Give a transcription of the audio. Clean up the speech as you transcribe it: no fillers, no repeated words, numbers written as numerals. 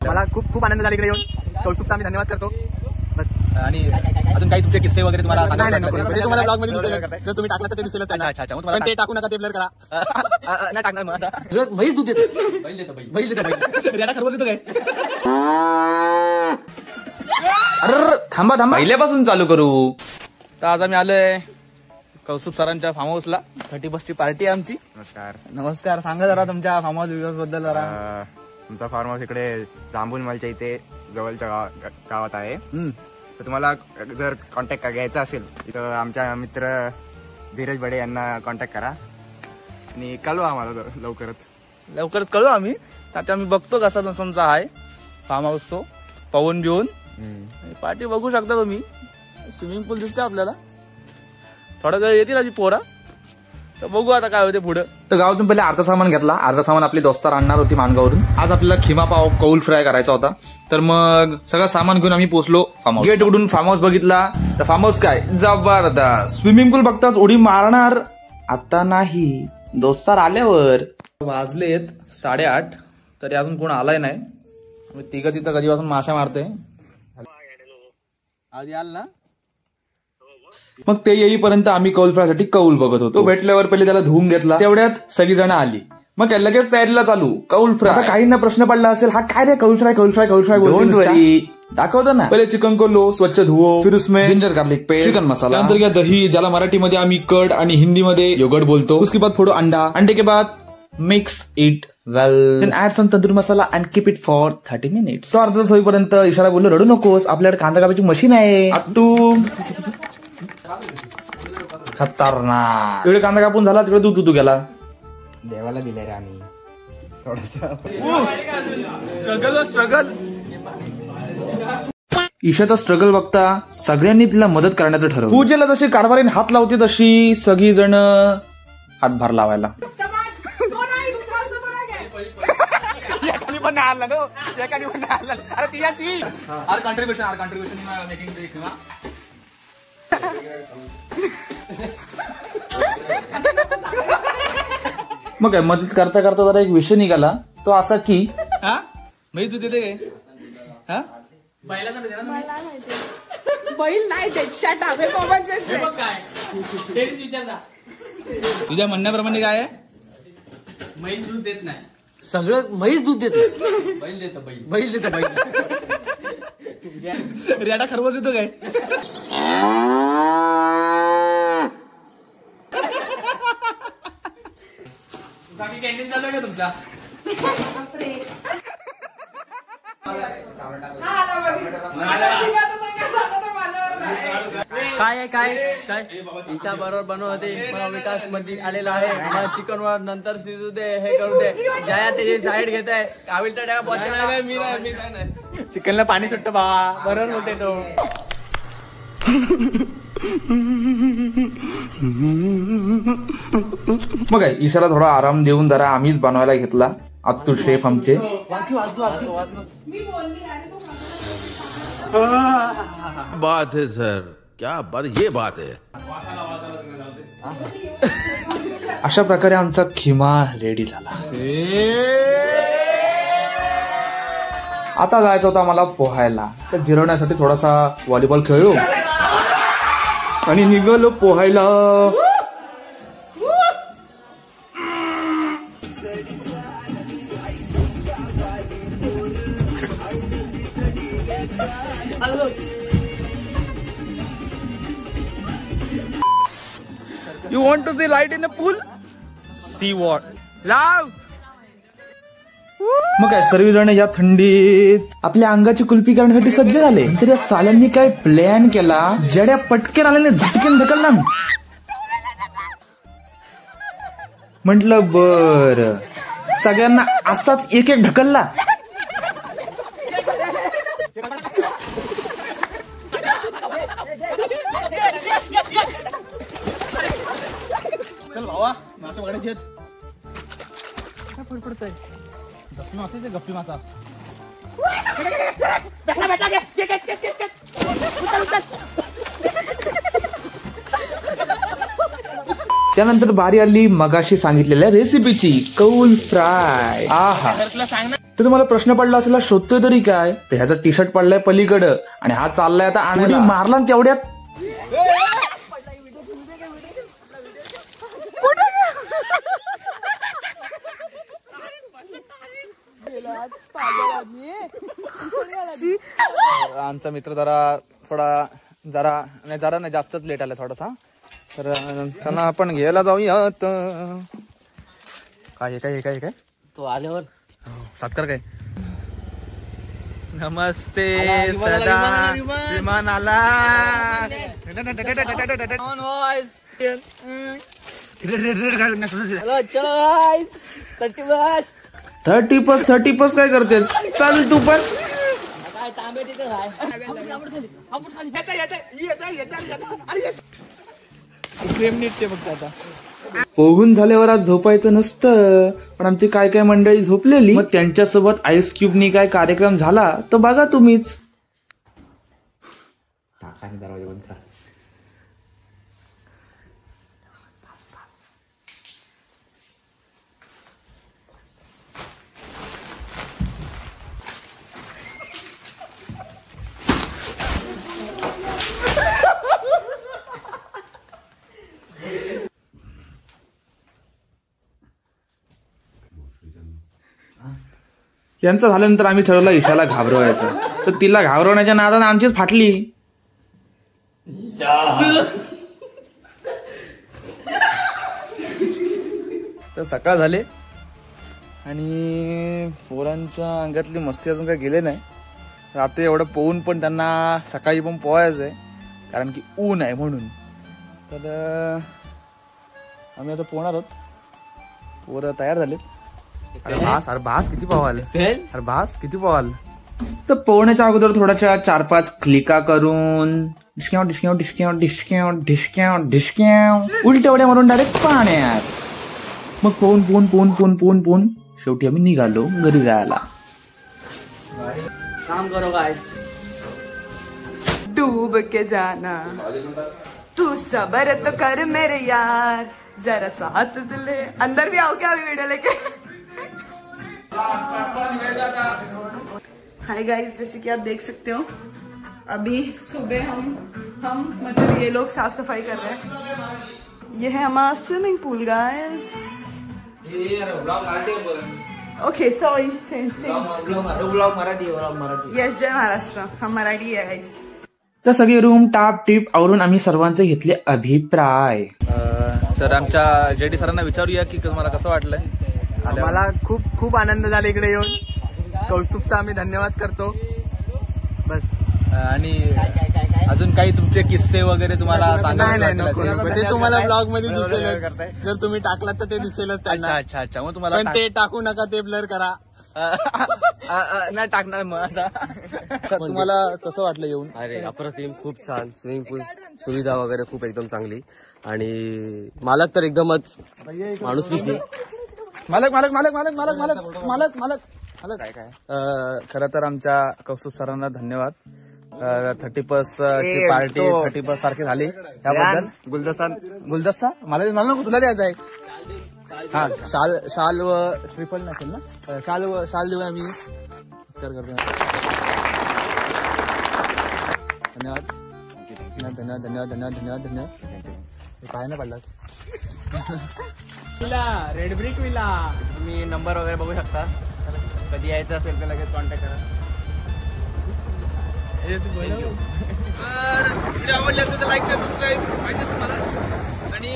मला खूप खूप आनंद झाला इकडे येऊन. कौस्तुभचा आम्ही धन्यवाद करतो बस. आणि अजून काही तुमचे किस्से वगैरे तुम्हाला तुम्हाला ब्लॉग मध्ये जर तुम्ही टाकला तर ते दिसेल. अच्छा पण ते टाकू नका, ते ब्लर करा. नाही टाकणार मला म्हैस दूध देतो. बैल देतो खरबूज देतो काय. अरे थांबा पहिल्यापासून चालू करू. तर आज आम्ही आलोय कौस्तुभ सरांच्या फार्म हाऊसला. 31st पार्टी आहे आमची. नमस्कार. सांगा जरा तुमच्या फार्म हाऊस बद्दल जरा. तुमचा फार्म हाऊस इकडे जांभूनमलच्या इथे जवळच्या गावात आहे. तर तुम्हाला जर कॉन्टॅक्ट घ्यायचा असेल तर आमच्या मित्र धीरज बडे यांना कॉन्टॅक्ट करा आणि कळवा आम्हाला लवकरच कळू आम्ही. आता आम्ही बघतो कसा तुमचा आहे फार्म हाऊस. तो पवन बिवून पार्टी बघू शकता तुम्ही. स्विमिंग पूल दिसते आपल्याला. थोडा वेळ येतील आधी पोरा. तर बघू आता काय होते पुढे. तर गावातून पहिले अर्धा सामान घेतला. अर्धा सामान आपली दोस्तार आणणार होती मानगावरून. आज आपल्याला खिमा पाव कौल फ्राय करायचा होता. तर मग सगळं सामान घेऊन आम्ही पोहोचलो फार्म हाऊस. गेट उघडून फार्म हाऊस बघितला तर फार्म हाऊस काय जबरदस्त. स्विमिंग पूल बघताच उडी मारणार आता नाही, दोस्तार आल्यावर. वाजलेत 8:30 तरी अजून कोण आलाय नाही. तिघं तिथं कधीपासून माशा मारते. आधी आल ना. मग ते येईपर्यंत आम्ही कौल फ्रायसाठी कौल बघत होतो. भेटल्यावर पहिले त्याला धुवून घेतला. तेवढ्यात सगळी जण आली. मग लगेच तयारीला चालू कौल फ्राय. आता काहींना प्रश्न पडला असेल हा काय रे कौल फ्राय दाखवतो ना. पहिले चिकन को लो स्वच्छ धुवो, फिर उसमें जिंजर गार्लिक पेस्ट, चिकन मसाला, नंतर घ्या दही ज्याला मराठीमध्ये आम्ही कर्ड आणि हिंदीमध्ये योगर्ट बोलतो. उसके बाद फोडो अंडा. अंडे के बाद mix it well, then add some tandoor masala and keep it for 30 minutes. तो अर्धा तास होईपर्यंत इशारा बोललो रडू नकोस, आपल्याकडे कांदा कापायची मशीन आहे. तू खतरनाक. एवढे कांदा कापून झाला तिकडे तू गेला. देवाला दिलाय रे आम्ही थोडासा स्ट्रगल. ईशाचा स्ट्रगल बघता सगळ्यांनी तिला मदत करण्याचं ठरवलं. पूजेला जशी कारभारीने हात लावते तशी सगळी जण हातभार लावायला. मग काय मदत करता करता जरा एक विषय निघाला. तो असा की मी तू देते काय बैल नाही देत. Shut up. हे कॉमन सेन्स आहे. तुझ्या म्हणण्याप्रमाणे काय आहे. म्हैस दूध देत नाही. सगळं म्हैस दूध देत. बैल देतं बैल देत. रेडा खरबूज देतो काय. बाकी कॅन्टीन चालू आहे का तुमचा. काय ईशा बरोबर बनवते. मला विकास मध्ये आलेला आहे. मला चिकन वर नंतर शिजू दे, हे करू दे. जया त्याची साईड घेत आहे. काविल तर मी नाही. चिकनला पाणी सुटतं बाबा. बरोबर बोलते तो. मग काय ईशाला थोडा आराम देऊन जरा आम्हीच बनवायला घेतला. अत्तू शेफ आमचे. बात है सर, क्या बात, ये बात है. अशा प्रकारे आमचा खिमा रेडी झाला. आता जायचं होतं आम्हाला पोहायला. तर जिरवण्यासाठी थोडासा व्हॉलीबॉल खेळलो आणि निघालो पोहायला. You want to see light in the pool? See what? Love. मग काय सर्वजण या थंडीत आपल्या अंगाची कुल्फी करण्यासाठी सज्ज झाले. तर या साल्यांनी काय प्लॅन केला. जड्या पटकन आल्याने झटकन ढकलला. म्हटलं बर सगळ्यांना असाच एक एक ढकलला. चल भावा मासा पकडायची आहेत. काय फडफडतंय. गप्पी मासा आहे. गप्पी मासा त्यानंतर बारी आली मगाशी सांगितलेल्या रेसिपीची, कौल फ्राय. आहा, तर तुम्हाला प्रश्न पडला असेल शोधतोय तरी काय, तर ह्याचा टी शर्ट पडलाय पलीकडं आणि हा चाललाय आता आणायला. मारला तेवढ्यात आमचा मित्र जरा नाही जास्तच लेट आला थोडासा. तर चला आपण घ्यायला जाऊयात. काय तो आल्यावर सातकर काय. नमस्ते सदा विमान आला. थर्टी पस काय करते, चाल तू पण. पोहून झाल्यावर आज झोपायचं नसतं, पण आमची काय मंडळी झोपलेली. मग त्यांच्यासोबत आईस क्यूबनी काय कार्यक्रम झाला तर बघा तुम्हीच. दरवाजा बंद करा. यांचं झाल्यानंतर आम्ही ठरवलं ईशाला घाबरवायचं, तर तिला घाबरवण्याच्या नादाने आमचीच फाटली. तर सकाळ झाले आणि पोरांच्या अंगातली मस्ती अजून काही गेले नाही. रात्री एवढं पोहून पण त्यांना सकाळी पण पोहायचं आहे, कारण की ऊन आहे म्हणून. तर आम्ही आता पोहणार आहोत. पोरं तयार झालेत. अरे भास किती पोहाल. तर पोहण्याच्या अगोदर थोड्याशा 4-5 क्लिका करून डिस्क्याव उलट्या उड्या मारून डायरेक्ट पाण्यात. मग पोहून शेवटी आम्ही निघालो घरी जायला. काम करो गाइस. डूब के जाना तू सबर तो कर मेरे यार, जरा साथ दिले. अंदर भी आओ क्या अभी वीडियो लेके. हाय गाइस, जैसे कि आप देख सकते हो अभी सुबह हम मतलब ये लोग साफ सफाई कर रहे हैं. ये है हमारा swimming pool guys. Okay sorry. Marathi. Yes, जय महाराष्ट्र. हम मराठी है गाइस. तर सगळे रूम टाप टीप आवरून आम्ही सर्वांचे घेतले अभिप्राय. तर आमच्या जेडी सरांना विचारूया की तुम्हाला कसं वाटलंय. मला खूप आनंद झाला इकडे येऊन. कौस्तुभचा आम्ही धन्यवाद करतो. बस. आणि अजून काही तुमचे किस्से वगैरे तुम्हाला नाही, ते तुम्हाला ब्लॉग मध्ये दिसेल. जर तुम्ही टाकलात तर ते दिसेलच त्यांना. अच्छा. मग तुम्हाला पण ते टाकू नका, ते ब्लर करा. नाही टाकणार मग. तुम्हाला कसं वाटलं येऊन. अरे अप्रतिम, खूप छान. स्विमिंग पूल सुविधा वगैरे खूप एकदम चांगली. आणि मालक तर एकदमच माणूस की मालक काय. खरं तर आमच्या कौस्तुभ सरांना धन्यवाद. 30+ ची पार्टी 30+ सारखी झाली त्याबद्दल. गुलदस्ता मला नको, तुला द्यायचा आहे. हा, शाल व श्रीफल नसेल ना. शाल देऊ आम्ही. करतो. धन्यवाद. काय नाही पडलास. Red brick villa. तुम्ही नंबर वगैरे बघू शकता. कधी यायचं असेल तर लगेच कॉन्टॅक्ट करा. व्हिडिओ आवडले असेल तर लाईक शेअर सबस्क्राईब पाहिजे मला. आणि